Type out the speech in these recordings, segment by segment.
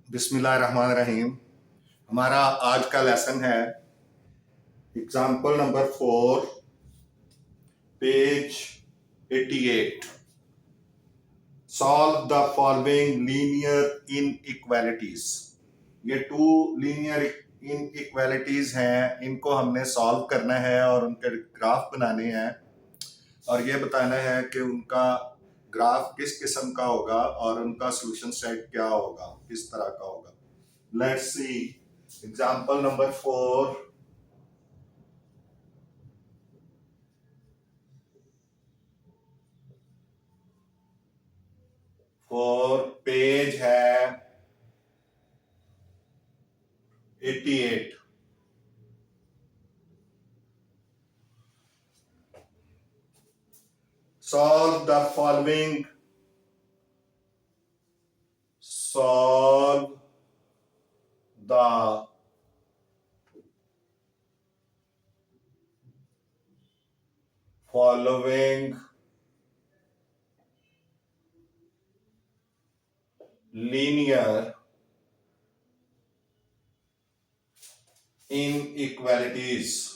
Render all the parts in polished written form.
बिस्मिल्लाहिर्रहमानिर्रहीम। हमारा आज का लेसन है example number 4, page 88। Solve the following linear inequalities. ये 2 लीनियर इनइक्वालिटीज हैं, इनको हमने सॉल्व करना है और उनके ग्राफ बनाने हैं और ये बताना है कि उनका ग्राफ किस किस्म का होगा और उनका सॉल्यूशन सेट क्या होगा, किस तरह का होगा। Let's see example number 4। Page है 88। solve the following linear inequalities.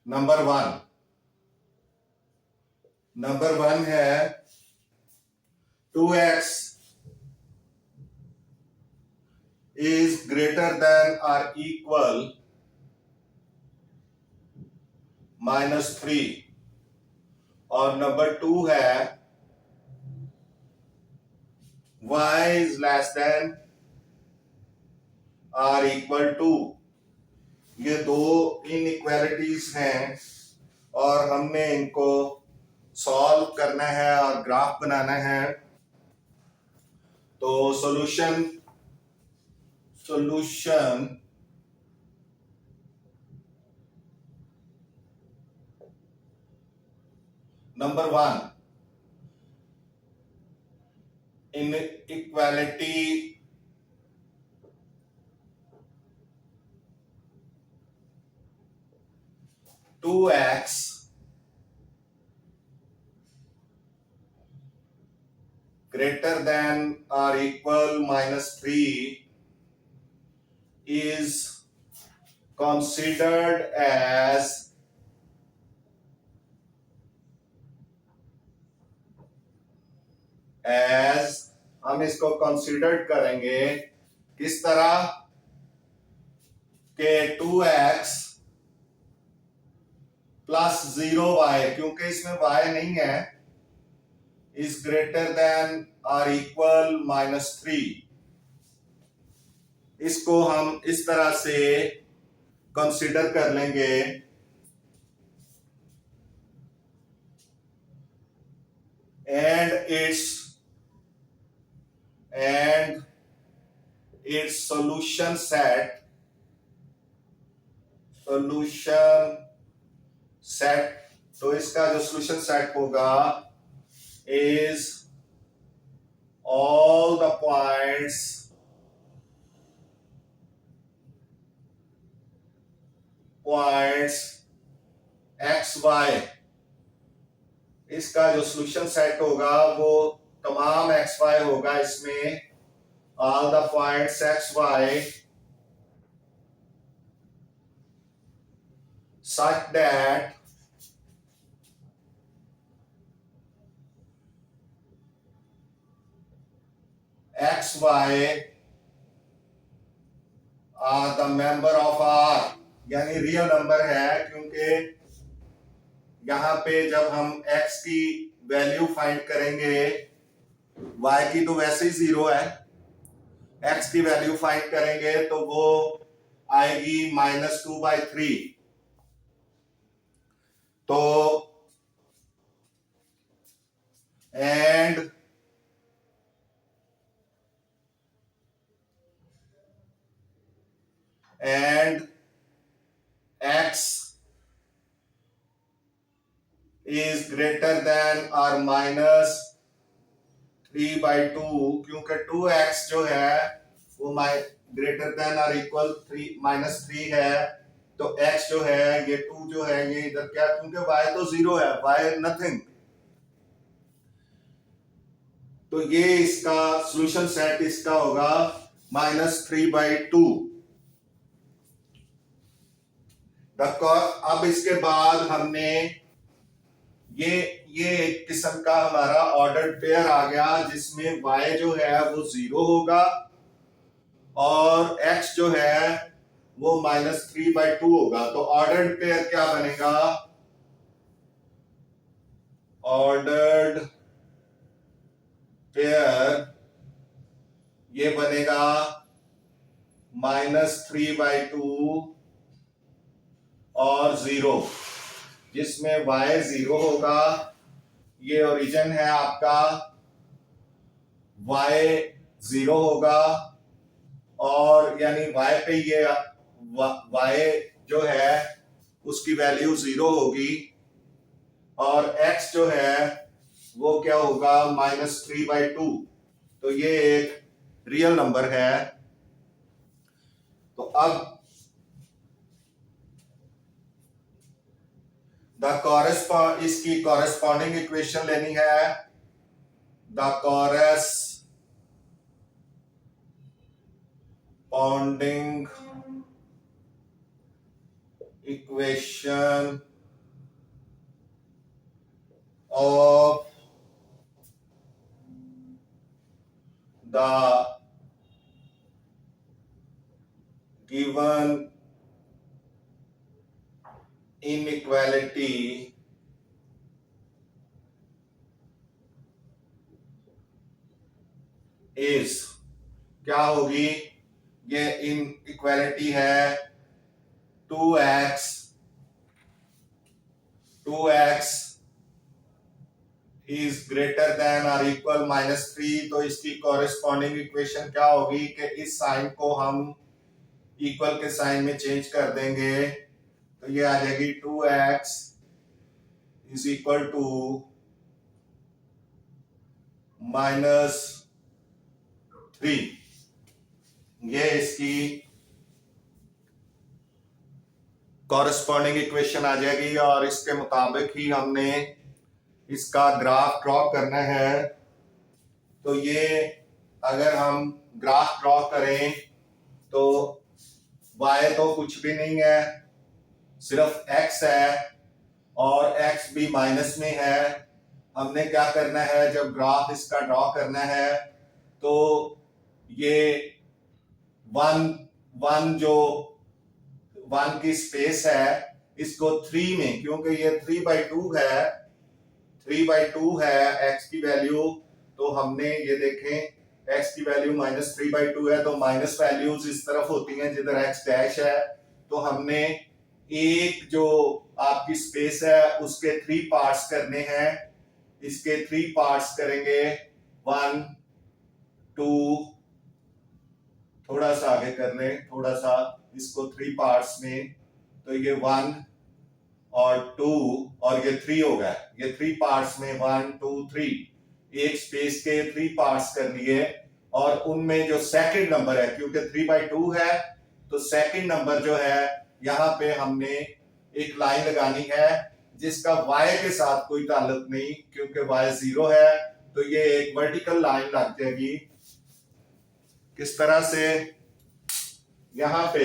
Number 1 है 2x is greater than or equal -3 और नंबर 2 है y is less than or equal to। ये 2 इनइक्वालिटीज हैं और हमने इनको सॉल्व करना है और ग्राफ बनाना है। तो solution number 1, inequality two x greater than or equal -3 is considered as हम इसको कंसीडर करेंगे किस तरह के 2x प्लस 0y, क्योंकि इसमें y नहीं है, इज ग्रेटर देन और इक्वल -3। इसको हम इस तरह से कंसीडर कर लेंगे एंड इट्स सॉल्यूशन सेट। तो इसका जो सॉल्यूशन सेट होगा is all the points x y। इसका जो सॉल्यूशन सेट होगा वो तमाम x y होगा, इसमें all the points x y such that x y are the member of R, यानी रियल नंबर है, क्योंकि यहां पे जब हम x की वैल्यू फाइंड करेंगे, y की तो वैसे ही 0 है, x की वैल्यू फाइंड करेंगे तो वो आएगी -2/3। तो and x is greater than or -3/2, क्योंकि 2x जो है वो ग्रेटर देन और इक्वल -3 है, तो x जो है ये 2 जो है ये इधर क्या, क्योंकि y तो 0 है, y नथिंग। तो ये इसका सॉल्यूशन सेट इसका होगा -3/2। अब इसके बाद हमने ये एक किस्म का हमारा ऑर्डर पेयर आ गया जिसमें y जो है वो 0 होगा और x जो है वो -3/2 होगा। तो ऑर्डर्ड पेयर क्या बनेगा? ऑर्डर्ड पेयर ये बनेगा -3/2 और 0, जिसमें y 0 होगा। ये ओरिजिन है आपका, y 0 होगा और यानी y पे ये y जो है उसकी वैल्यू 0 होगी और x जो है वो क्या होगा -3/2। तो ये एक रियल नंबर है। तो अब इसकी कॉरेस्पॉन्डिंग इक्वेशन लेनी है। The corresponding equation of the given inequality is क्या होगी? ये इनइक्वालिटी है 2x इज ग्रेटर देन और इक्वल -3। तो इसकी कॉरेस्पॉन्डिंग इक्वेशन क्या होगी कि इस साइन को हम इक्वल के साइन में चेंज कर देंगे। तो ये आ जाएगी 2x इज इक्वल टू -3। ये इसकी कॉरेस्पॉन्डिंग इक्वेशन आ जाएगी और इसके मुताबिक ही हमने इसका ग्राफ ड्रॉ करना है। तो ये अगर हम ग्राफ ड्रॉ करें तो y तो कुछ भी नहीं है, सिर्फ x है और x भी माइनस में है। हमने क्या करना है, जब ग्राफ इसका ड्रॉ करना है तो ये जो 1 की स्पेस है इसको 3 में, क्योंकि ये 3/2 है, 3/2 है x की वैल्यू। तो हमने ये देखें x की वैल्यू -3/2 है, तो माइनस वैल्यूज इस तरफ होती हैं जिधर x डैश है। तो हमने एक जो आपकी स्पेस है उसके 3 पार्ट्स करने हैं। इसके 3 पार्ट्स करेंगे, 1 2, थोड़ा सा आगे कर लें, थोड़ा सा इसको 3 पार्ट्स में। तो ये 1 और 2 और ये 3 हो गया। ये 3 पार्ट्स में 1 2 3, एक स्पेस के 3 पार्ट्स कर लिए और उनमें जो सेकंड नंबर है, क्योंकि 3/2 है तो सेकंड नंबर जो है यहाँ पे हमने एक लाइन लगानी है जिसका y के साथ कोई ताल्लुक नहीं, क्योंकि y 0 है। तो ये एक वर्टिकल लाइन लग जाएगी। किस तरह से? यहाँ पे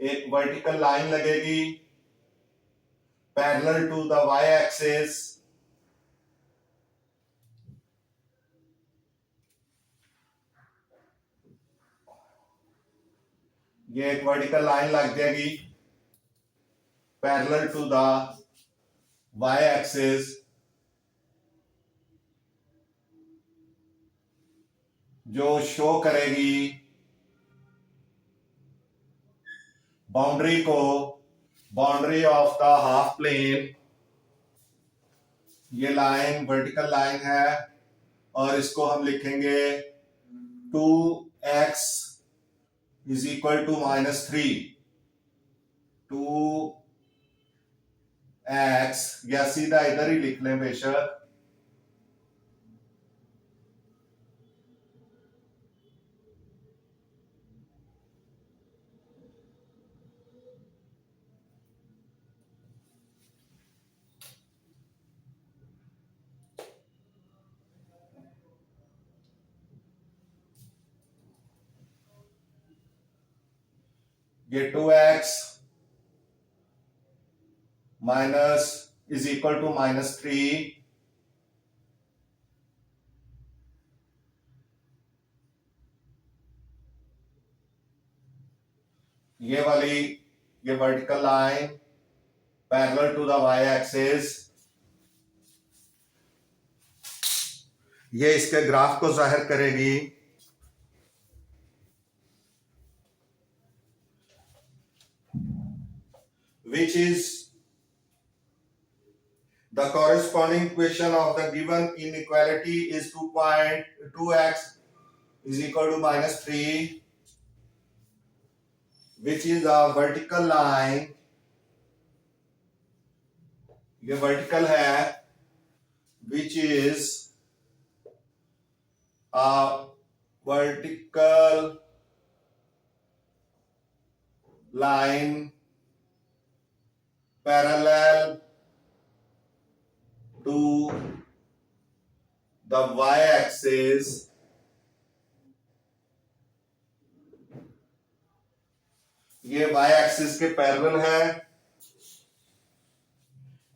एक वर्टिकल लाइन लगेगी parallel to the y axis. ये एक वर्टिकल लाइन लग जाएगी parallel to the y axis, जो शो करेगी boundary of the half plane. ये लाइन वर्टिकल लाइन है और इसको हम लिखेंगे 2x is equal to -3। 2x या सीधा इधर ही लिख लें बेशक। ये 2x minus is equal to -3, ये वाली ये vertical line parallel to the Y axis, ये इसके ग्राफ को जाहिर करेगी। Which is the corresponding equation of the given inequality is 2x is equal to -3, which is a vertical line, ये vertical है, which is a vertical line parallel to the y-axis ये y axis के parallel है,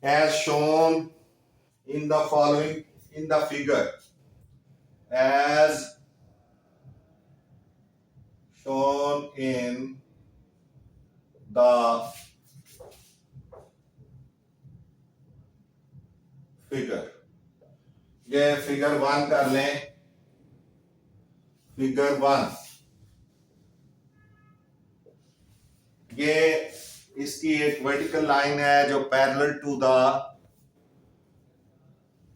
as shown in the following in the figure, as shown in the figure। ये figure 1 कर लें। Figure 1 ये इसकी एक वर्टिकल लाइन है जो parallel to the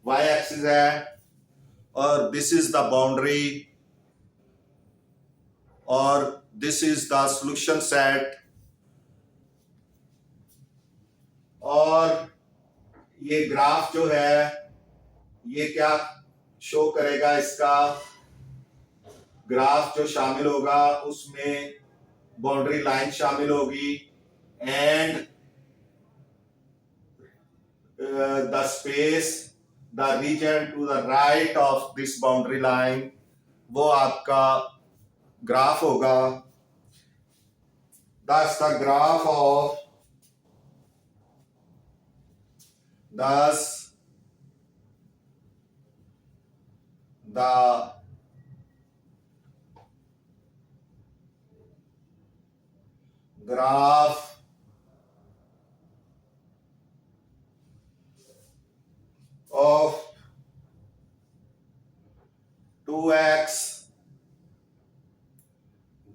Y axis है, और दिस इज द बाउंड्री, और this is the solution set, और ये ग्राफ जो है ये क्या शो करेगा, इसका ग्राफ जो शामिल होगा उसमें बाउंड्री लाइन शामिल होगी, and the space the region to the right of this boundary line वो आपका ग्राफ होगा। Thus the graph of thus the graph of 2x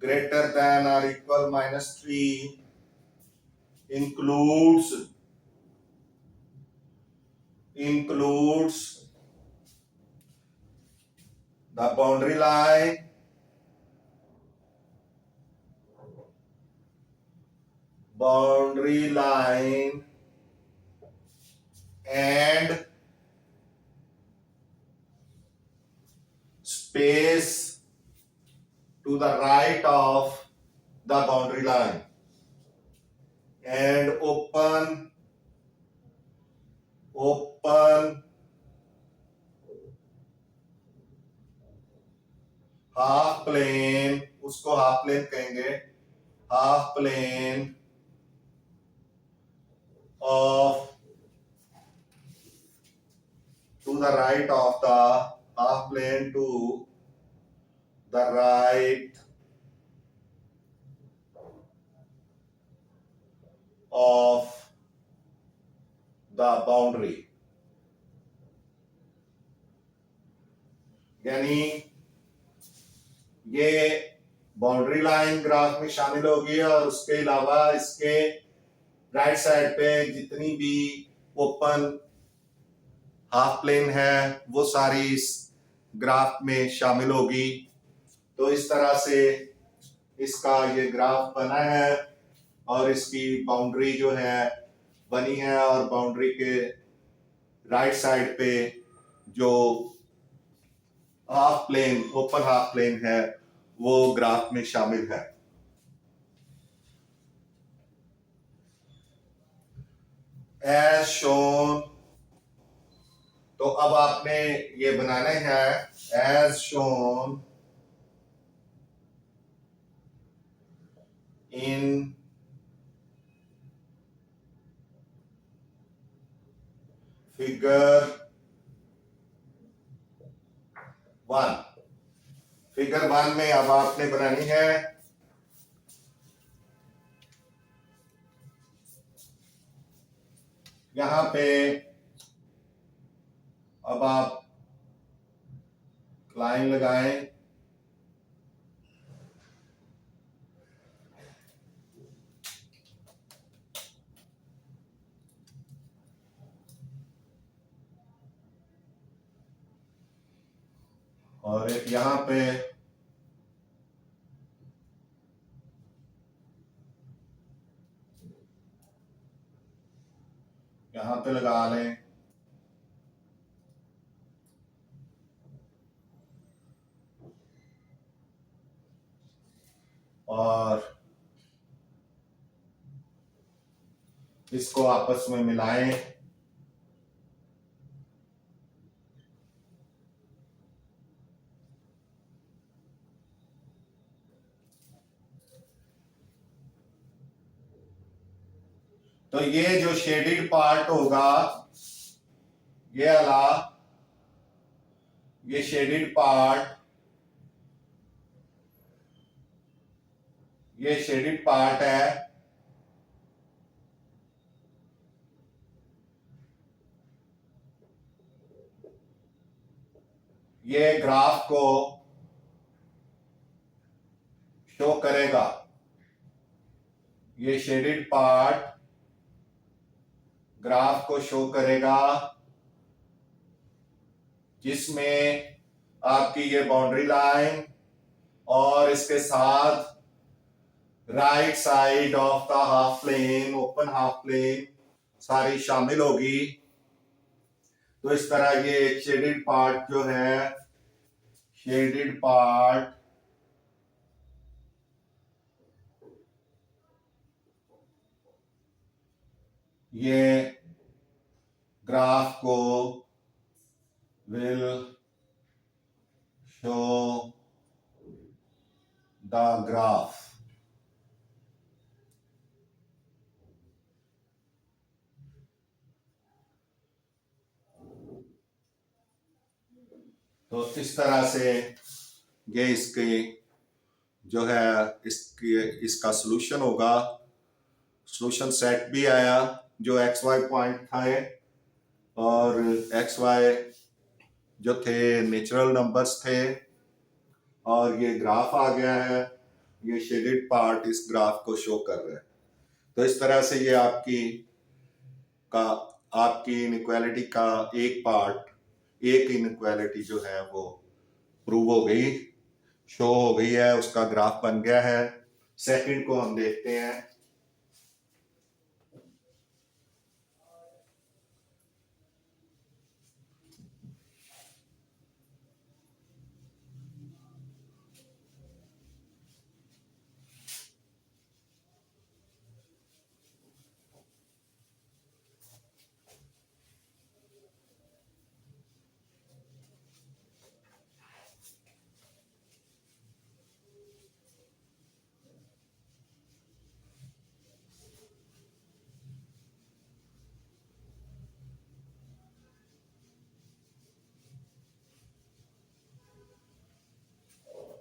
greater than or equal -3 includes the boundary line and space to the right of the boundary line, and open half plane, उसको half plane कहेंगे, half plane of to the right of the half plane to the right of the boundary, यानी ये boundary line graph में शामिल होगी, और उसके अलावा इसके राइट साइड पे जितनी भी ओपन हाफ प्लेन है वो सारी इस ग्राफ में शामिल होगी। तो इस तरह से इसका ये ग्राफ बना है, और इसकी बाउंड्री जो है बनी है, और बाउंड्री के राइट साइड पे जो half plane open half plane है वो ग्राफ में शामिल है। एज शोन, तो अब आपने ये बनाना है as shown in figure 1। Figure 1 में अब आपने बनानी है यहां पे, अब आप लाइन लगाएं, और एक यहां पे लगा लें, और इसको आपस में मिलाएं। तो ये जो शेडेड पार्ट होगा, ये वाला, ये शेडेड पार्ट, ये शेडेड पार्ट है, ये ग्राफ को शो करेगा। ये शेडेड पार्ट ग्राफ को शो करेगा, जिसमें आपकी ये बाउंड्री लाइन और इसके साथ right side of the half plane, open half plane सारी शामिल होगी। तो इस तरह ये एक शेडेड पार्ट जो है, शेडेड पार्ट ये ग्राफ को विल शो द ग्राफ। तो इस तरह से ये इसके जो है इसका सॉल्यूशन होगा। सॉल्यूशन सेट भी आया जो एक्स वाई पॉइंट था, और एक्स वाई जो थे नेचुरल नंबर्स थे, और ये ग्राफ आ गया है। ये शेडेड पार्ट इस ग्राफ को शो कर रहा है। तो इस तरह से ये आपकी इनइक्वालिटी का एक पार्ट, एक इनइक्वालिटी जो है वो प्रूव हो गई, शो हो गई है, उसका ग्राफ बन गया है। सेकंड को हम देखते हैं।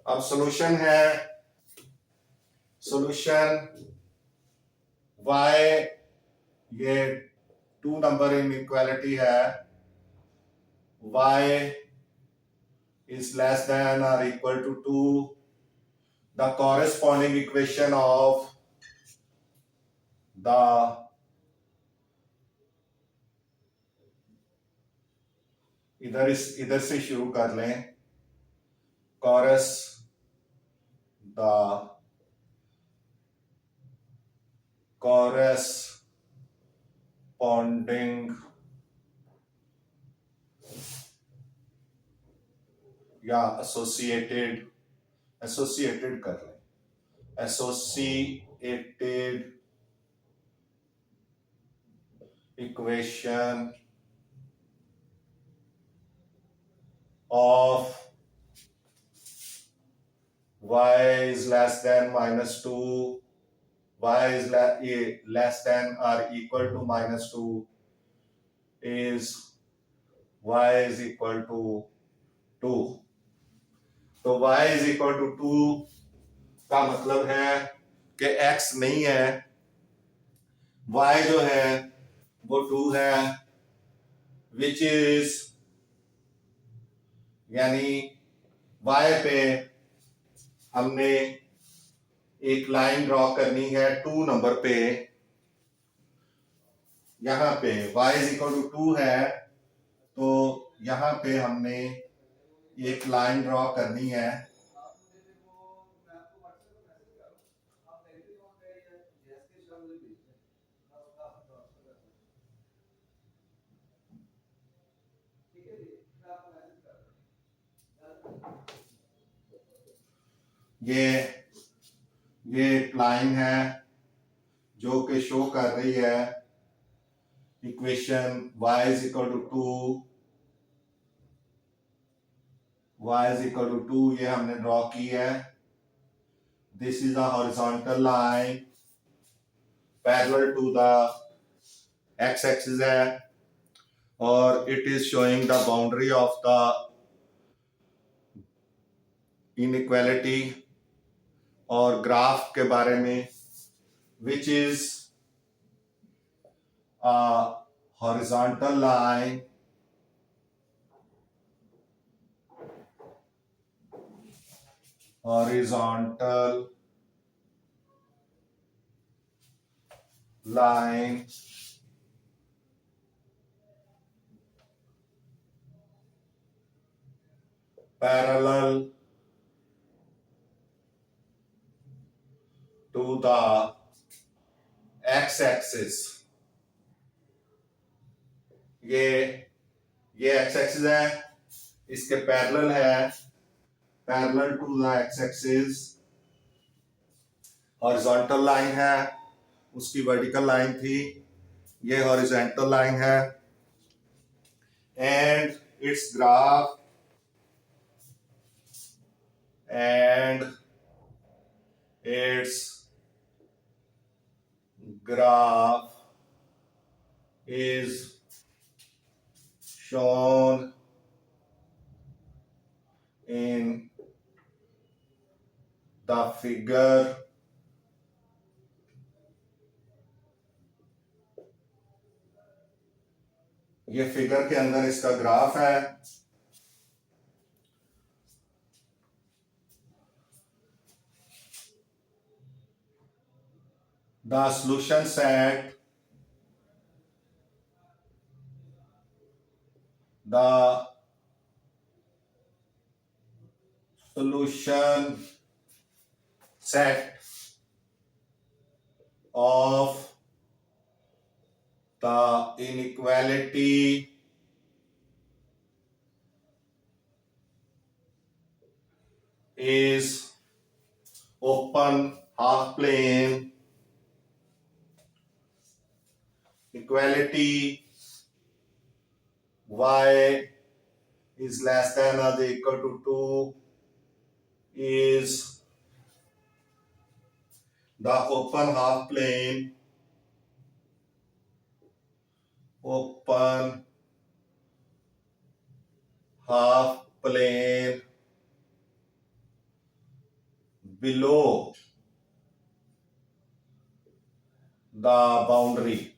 अब सॉल्यूशन है, सॉल्यूशन y, ये 2 नंबर इनइक्वालिटी है, y is less than or equal to 2, the corresponding equation of the इधर से शुरू कर लें, कॉरस द corresponding या एसोसिएटेड कर लें, associated equation of y is less than -2 y is less than or equal to -2 is y is equal to 2। तो y is equal to 2 का मतलब है कि x नहीं है, y जो है वो 2 है, विच इज यानी y पे हमने एक लाइन ड्रॉ करनी है 2 नंबर पे। यहां पे y इज इक्वल टू 2 है, तो यहां पे हमने एक लाइन ड्रॉ करनी है। ये एक लाइन है जो कि शो कर रही है equation y is equal to 2, y is equal to 2 ये हमने ड्रॉ की है। This is a horizontal line parallel to the x axis है, और it is showing the boundary of the inequality और ग्राफ के बारे में, which is a horizontal line horizontal line parallel to the x-axis। ये x-axis है, इसके parallel है, parallel to the x-axis। Horizontal line है, उसकी वर्टिकल लाइन थी, ये हॉरिजॉन्टल लाइन है, and it's graph is shown in the figure ये फिगर के अंदर इसका ग्राफ है। The solution set of the inequality is open half plane equality y is less than or equal to 2 is the open half plane below the boundary।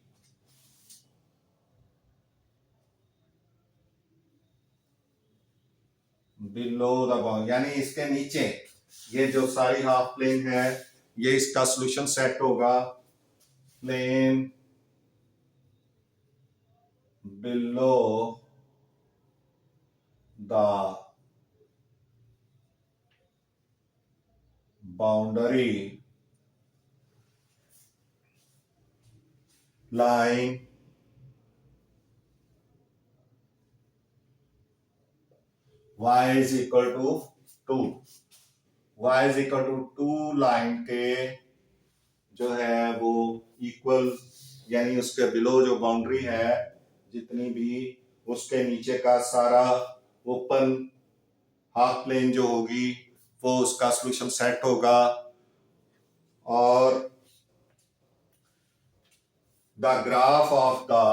Below the boundary यानी इसके नीचे ये जो सारी हाफ प्लेन है, ये इसका solution set होगा plane below the boundary line y is equal to 2, y is equal to 2 line के जो है वो इक्वल यानी उसके बिलो जो बाउंड्री है जितनी भी, उसके नीचे का सारा ओपन हाफ प्लेन जो होगी वो उसका सॉल्यूशन सेट होगा। और the graph of the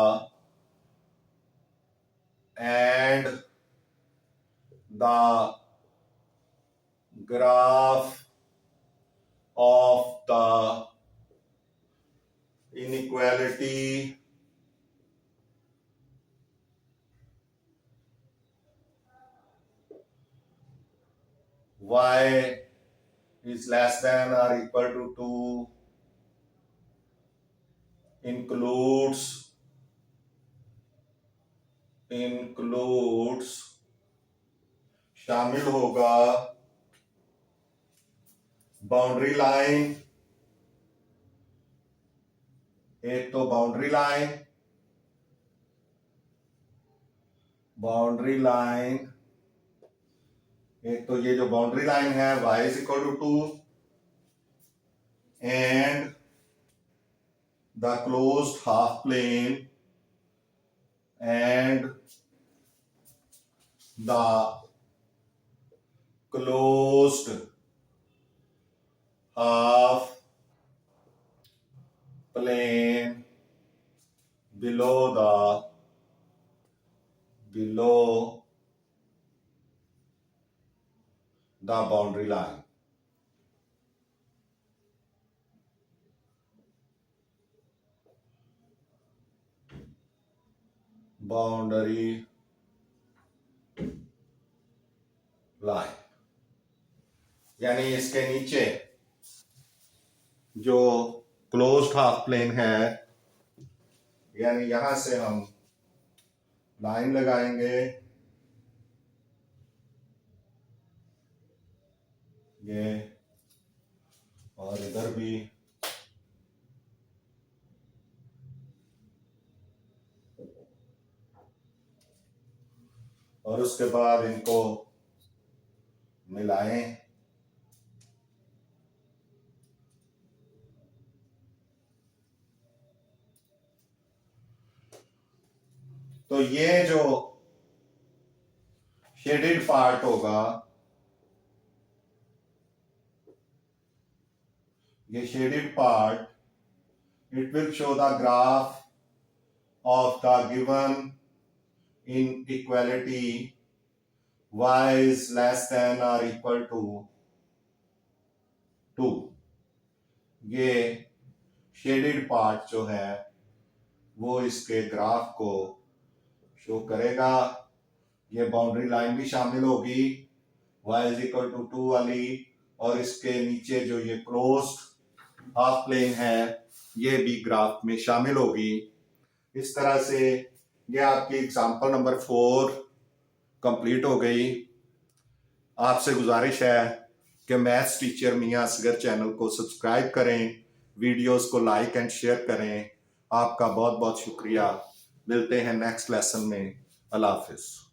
and the graph of the inequality y is less than or equal to 2 includes शामिल होगा बाउंड्री लाइन, एक तो बाउंड्री लाइन एक तो ये जो बाउंड्री लाइन है y is equal to 2 and the closed half plane and the closed half plane below the boundary line. Boundary line यानी इसके नीचे जो क्लोज्ड हाफ प्लेन है, यानी यहां से हम लाइन लगाएंगे, ये और इधर भी और उसके बाद इनको मिलाएं। तो ये जो शेडेड पार्ट होगा, ये shaded part, it will show the graph of the given inequality y is less than or equal to 2। ये शेडेड पार्ट जो है वो इसके ग्राफ को शो करेगा। ये बाउंड्री लाइन भी शामिल होगी y is equal to 2 वाली, और इसके नीचे जो ये क्लोज्ड हाफ प्लेन है ये भी ग्राफ में शामिल होगी। इस तरह से ये आपकी एग्जाम्पल नंबर 4 कंप्लीट हो गई। आपसे गुजारिश है कि मैथ्स टीचर मियां असगर चैनल को सब्सक्राइब करें, वीडियोस को लाइक एंड शेयर करें। आपका बहुत बहुत शुक्रिया। मिलते हैं नेक्स्ट लेसन में। अल्लाह हाफिज।